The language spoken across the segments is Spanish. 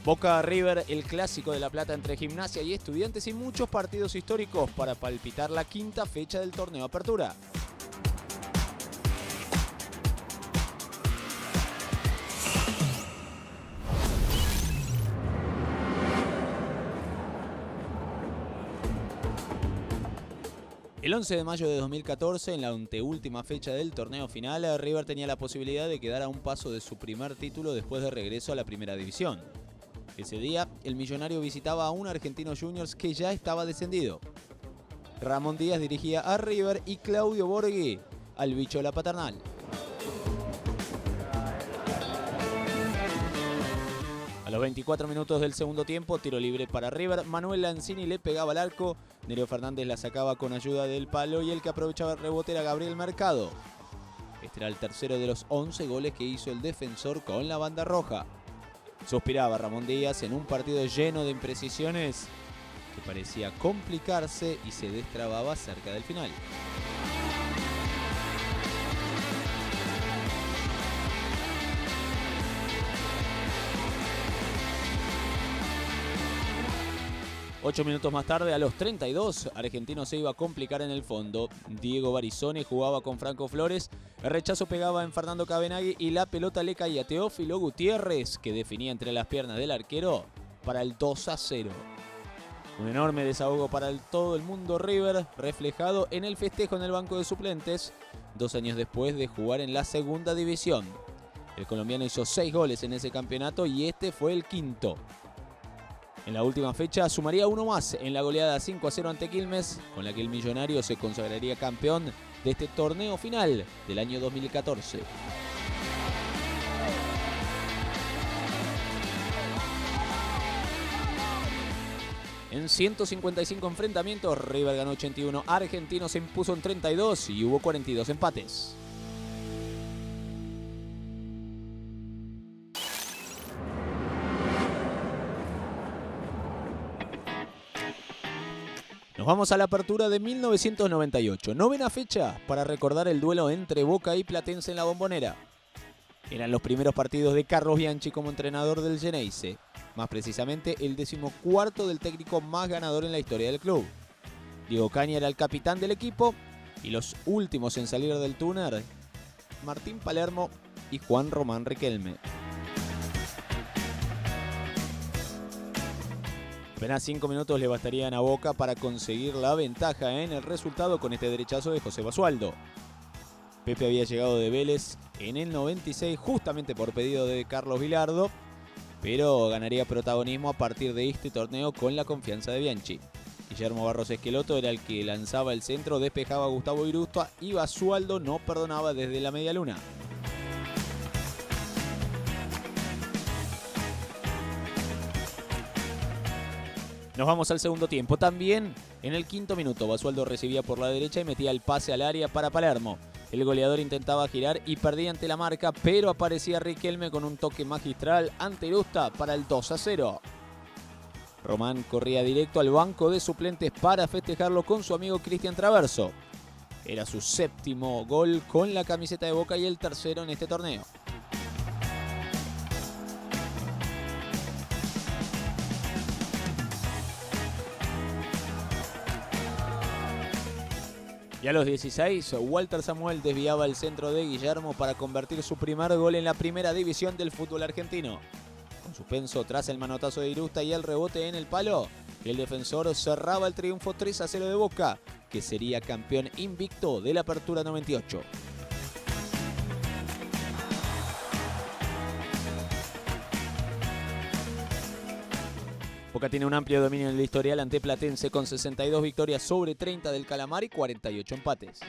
Boca River, el clásico de La Plata entre Gimnasia y Estudiantes y muchos partidos históricos para palpitar la quinta fecha del torneo Apertura. El 11 de mayo de 2014, en la anteúltima fecha del torneo final, River tenía la posibilidad de quedar a un paso de su primer título después de regreso a la primera división. Ese día, el millonario visitaba a un Argentinos Juniors que ya estaba descendido. Ramón Díaz dirigía a River y Claudio Borghi al bicho La Paternal. A los 24 minutos del segundo tiempo, tiro libre para River, Manuel Lanzini le pegaba al arco, Nereo Fernández la sacaba con ayuda del palo y el que aprovechaba el rebote era Gabriel Mercado. Este era el tercero de los 11 goles que hizo el defensor con la banda roja. Suspiraba Ramón Díaz en un partido lleno de imprecisiones que parecía complicarse y se destrababa cerca del final. Ocho minutos más tarde, a los 32, Argentino se iba a complicar en el fondo. Diego Barizone jugaba con Franco Flores, el rechazo pegaba en Fernando Cabenagui y la pelota le caía a Teófilo Gutiérrez, que definía entre las piernas del arquero para el 2-0. Un enorme desahogo para todo el mundo River, reflejado en el festejo en el banco de suplentes, 2 años después de jugar en la segunda división. El colombiano hizo 6 goles en ese campeonato y este fue el quinto. En la última fecha sumaría uno más en la goleada 5-0 ante Quilmes, con la que el millonario se consagraría campeón de este torneo final del año 2014. En 155 enfrentamientos, River ganó 81, Argentino se impuso en 32 y hubo 42 empates. Nos vamos a la apertura de 1998, novena fecha para recordar el duelo entre Boca y Platense en la Bombonera. Eran los primeros partidos de Carlos Bianchi como entrenador del Xeneize, más precisamente el 14º del técnico más ganador en la historia del club. Diego Caña era el capitán del equipo y los últimos en salir del túnel, Martín Palermo y Juan Román Riquelme. Apenas 5 minutos le bastarían a Boca para conseguir la ventaja en el resultado con este derechazo de José Basualdo. Pepe había llegado de Vélez en el 96 justamente por pedido de Carlos Vilardo, pero ganaría protagonismo a partir de este torneo con la confianza de Bianchi. Guillermo Barros Esqueloto era el que lanzaba el centro, despejaba a Gustavo Irusta y Basualdo no perdonaba desde la media luna. Nos vamos al segundo tiempo. También en el quinto minuto, Basualdo recibía por la derecha y metía el pase al área para Palermo. El goleador intentaba girar y perdía ante la marca, pero aparecía Riquelme con un toque magistral ante Irusta para el 2-0. Román corría directo al banco de suplentes para festejarlo con su amigo Cristian Traverso. Era su 7º gol con la camiseta de Boca y el tercero en este torneo. Y a los 16, Walter Samuel desviaba el centro de Guillermo para convertir su primer gol en la primera división del fútbol argentino. Con suspenso tras el manotazo de Irusta y el rebote en el palo, el defensor cerraba el triunfo 3-0 de Boca, que sería campeón invicto de la Apertura 98. Boca tiene un amplio dominio en el historial ante Platense con 62 victorias sobre 30 del Calamar y 48 empates.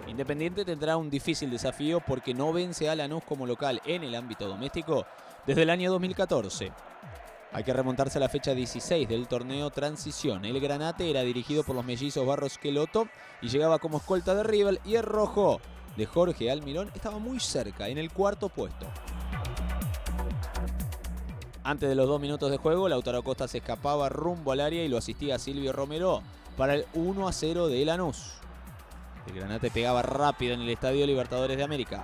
Independiente tendrá un difícil desafío porque no vence a Lanús como local en el ámbito doméstico desde el año 2014. Hay que remontarse a la fecha 16 del torneo Transición. El Granate era dirigido por los mellizos Barros Esqueloto y llegaba como escolta de River, y el rojo de Jorge Almirón estaba muy cerca, en el 4º puesto. Antes de los 2 minutos de juego, Lautaro Costa se escapaba rumbo al área y lo asistía Silvio Romero para el 1-0 de Lanús. El Granate pegaba rápido en el Estadio Libertadores de América.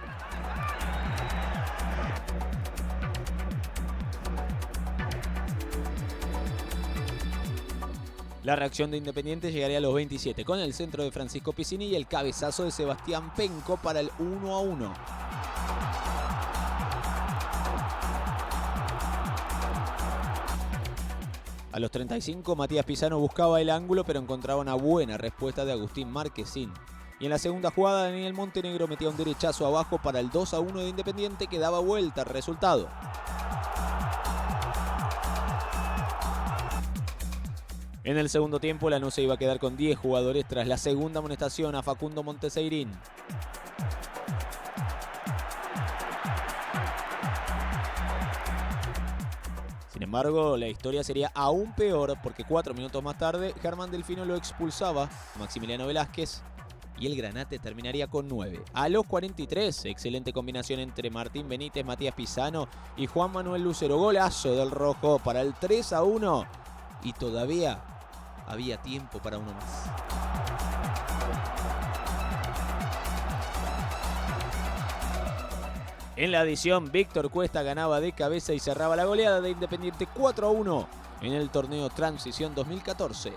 La reacción de Independiente llegaría a los 27 con el centro de Francisco Piccini y el cabezazo de Sebastián Penco para el 1-1. A los 35, Matías Pisano buscaba el ángulo, pero encontraba una buena respuesta de Agustín Marquesín. Y en la segunda jugada, Daniel Montenegro metía un derechazo abajo para el 2-1 de Independiente, que daba vuelta al resultado. En el segundo tiempo, Lanús se iba a quedar con 10 jugadores tras la segunda amonestación a Facundo Monteseirín. Sin embargo, la historia sería aún peor porque 4 minutos más tarde, Germán Delfino lo expulsaba a Maximiliano Velázquez y el Granate terminaría con 9. A los 43, excelente combinación entre Martín Benítez, Matías Pisano y Juan Manuel Lucero. Golazo del rojo para el 3-1 y todavía había tiempo para uno más. En la adición, Víctor Cuesta ganaba de cabeza y cerraba la goleada de Independiente 4-1 en el torneo Transición 2014.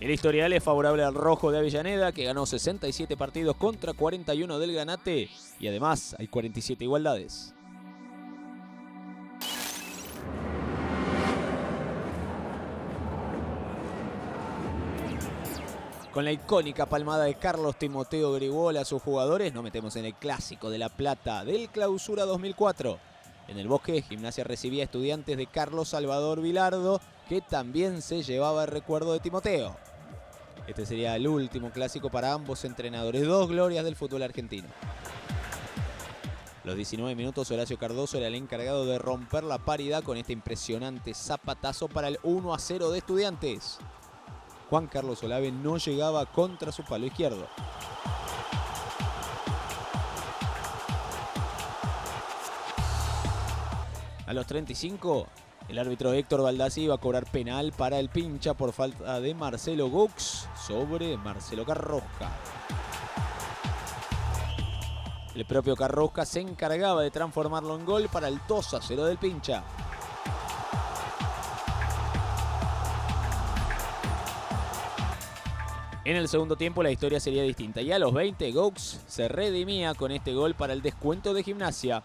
El historial es favorable al rojo de Avellaneda, que ganó 67 partidos contra 41 del Granate y además hay 47 igualdades. Con la icónica palmada de Carlos Timoteo Grigol a sus jugadores, nos metemos en el clásico de La Plata del Clausura 2004. En el Bosque, Gimnasia recibía a Estudiantes de Carlos Salvador Vilardo, que también se llevaba el recuerdo de Timoteo. Este sería el último clásico para ambos entrenadores, 2 glorias del fútbol argentino. Los 19 minutos, Horacio Cardoso era el encargado de romper la paridad con este impresionante zapatazo para el 1-0 de Estudiantes. Juan Carlos Olave no llegaba contra su palo izquierdo. A los 35, el árbitro Héctor Baldassi iba a cobrar penal para el Pincha por falta de Marcelo Gux sobre Marcelo Carrosca. El propio Carrosca se encargaba de transformarlo en gol para el 2-0 del Pincha. En el segundo tiempo la historia sería distinta y a los 20 Gaux se redimía con este gol para el descuento de Gimnasia.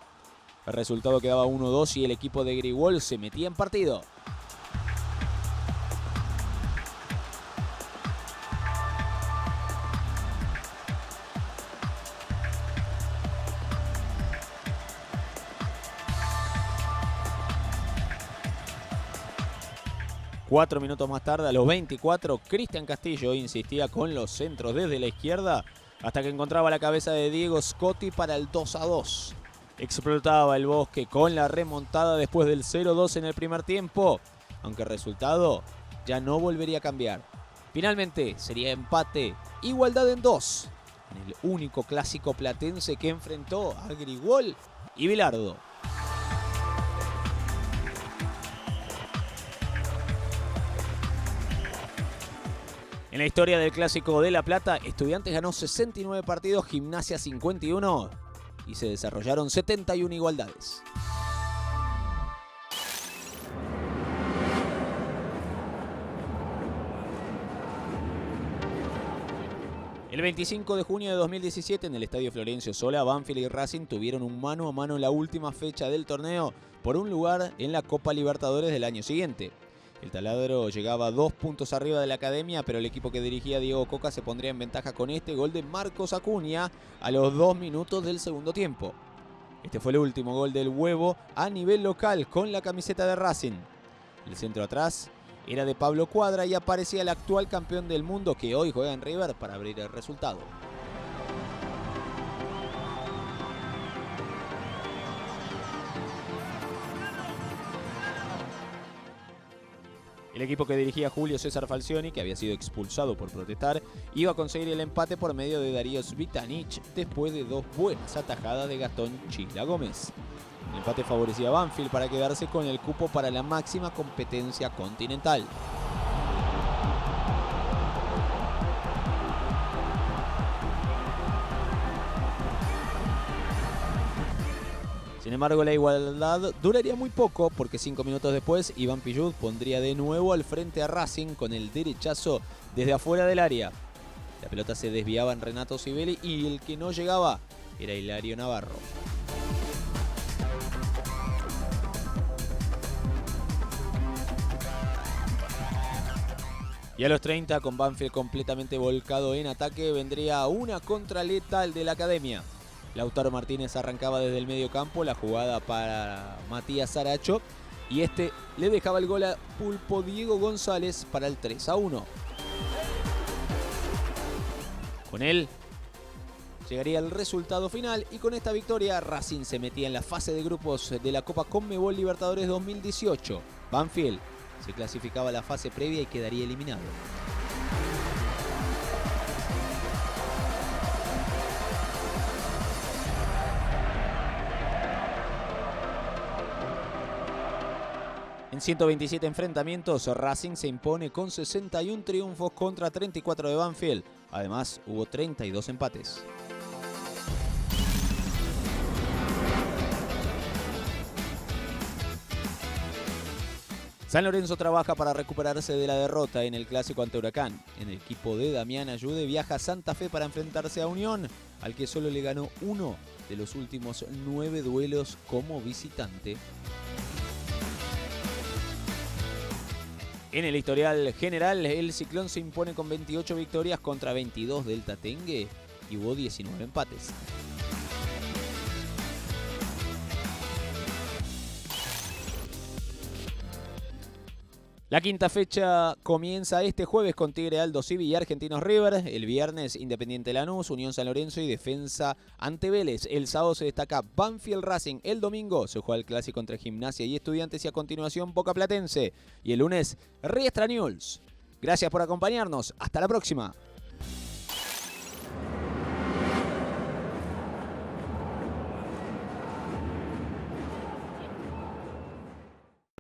El resultado quedaba 1-2 y el equipo de Grigol se metía en partido. Cuatro minutos más tarde, a los 24, Cristian Castillo insistía con los centros desde la izquierda hasta que encontraba la cabeza de Diego Scotti para el 2-2. Explotaba el Bosque con la remontada después del 0-2 en el primer tiempo, aunque el resultado ya no volvería a cambiar. Finalmente sería empate, igualdad en 2, en el único clásico platense que enfrentó a Grigol y Vilardo. En la historia del Clásico de La Plata, Estudiantes ganó 69 partidos, Gimnasia 51 y se desarrollaron 71 igualdades. El 25 de junio de 2017 en el Estadio Florencio Sola, Banfield y Racing tuvieron un mano a mano en la última fecha del torneo por un lugar en la Copa Libertadores del año siguiente. El taladro llegaba 2 puntos arriba de la Academia, pero el equipo que dirigía Diego Coca se pondría en ventaja con este gol de Marcos Acuña a los 2 minutos del segundo tiempo. Este fue el último gol del Huevo a nivel local con la camiseta de Racing. El centro atrás era de Pablo Cuadra y aparecía el actual campeón del mundo que hoy juega en River para abrir el resultado. El equipo que dirigía Julio César Falcioni, que había sido expulsado por protestar, iba a conseguir el empate por medio de Darío Svitanich después de 2 buenas atajadas de Gastón Chila Gómez. El empate favorecía a Banfield para quedarse con el cupo para la máxima competencia continental. Sin embargo, la igualdad duraría muy poco porque 5 minutos después Iván Pillud pondría de nuevo al frente a Racing con el derechazo desde afuera del área. La pelota se desviaba en Renato Sibeli y el que no llegaba era Hilario Navarro. Y a los 30, con Banfield completamente volcado en ataque, vendría una contra letal de la Academia. Lautaro Martínez arrancaba desde el medio campo la jugada para Matías Saracho y este le dejaba el gol a Pulpo Diego González para el 3-1. Con él llegaría el resultado final y con esta victoria Racing se metía en la fase de grupos de la Copa Conmebol Libertadores 2018. Banfield se clasificaba a la fase previa y quedaría eliminado. En 127 enfrentamientos, Racing se impone con 61 triunfos contra 34 de Banfield. Además, hubo 32 empates. San Lorenzo trabaja para recuperarse de la derrota en el clásico ante Huracán. En el equipo de Damián Ayude viaja a Santa Fe para enfrentarse a Unión, al que solo le ganó uno de los últimos 9 duelos como visitante. En el historial general, el Ciclón se impone con 28 victorias contra 22 del Tatengue y hubo 19 empates. La quinta fecha comienza este jueves con Tigre Aldo Civi y Argentinos River. El viernes Independiente Lanús, Unión San Lorenzo y Defensa ante Vélez. El sábado se destaca Banfield Racing. El domingo se juega el clásico entre Gimnasia y Estudiantes y a continuación Boca Platense. Y el lunes Riestra Newell's. Gracias por acompañarnos. Hasta la próxima.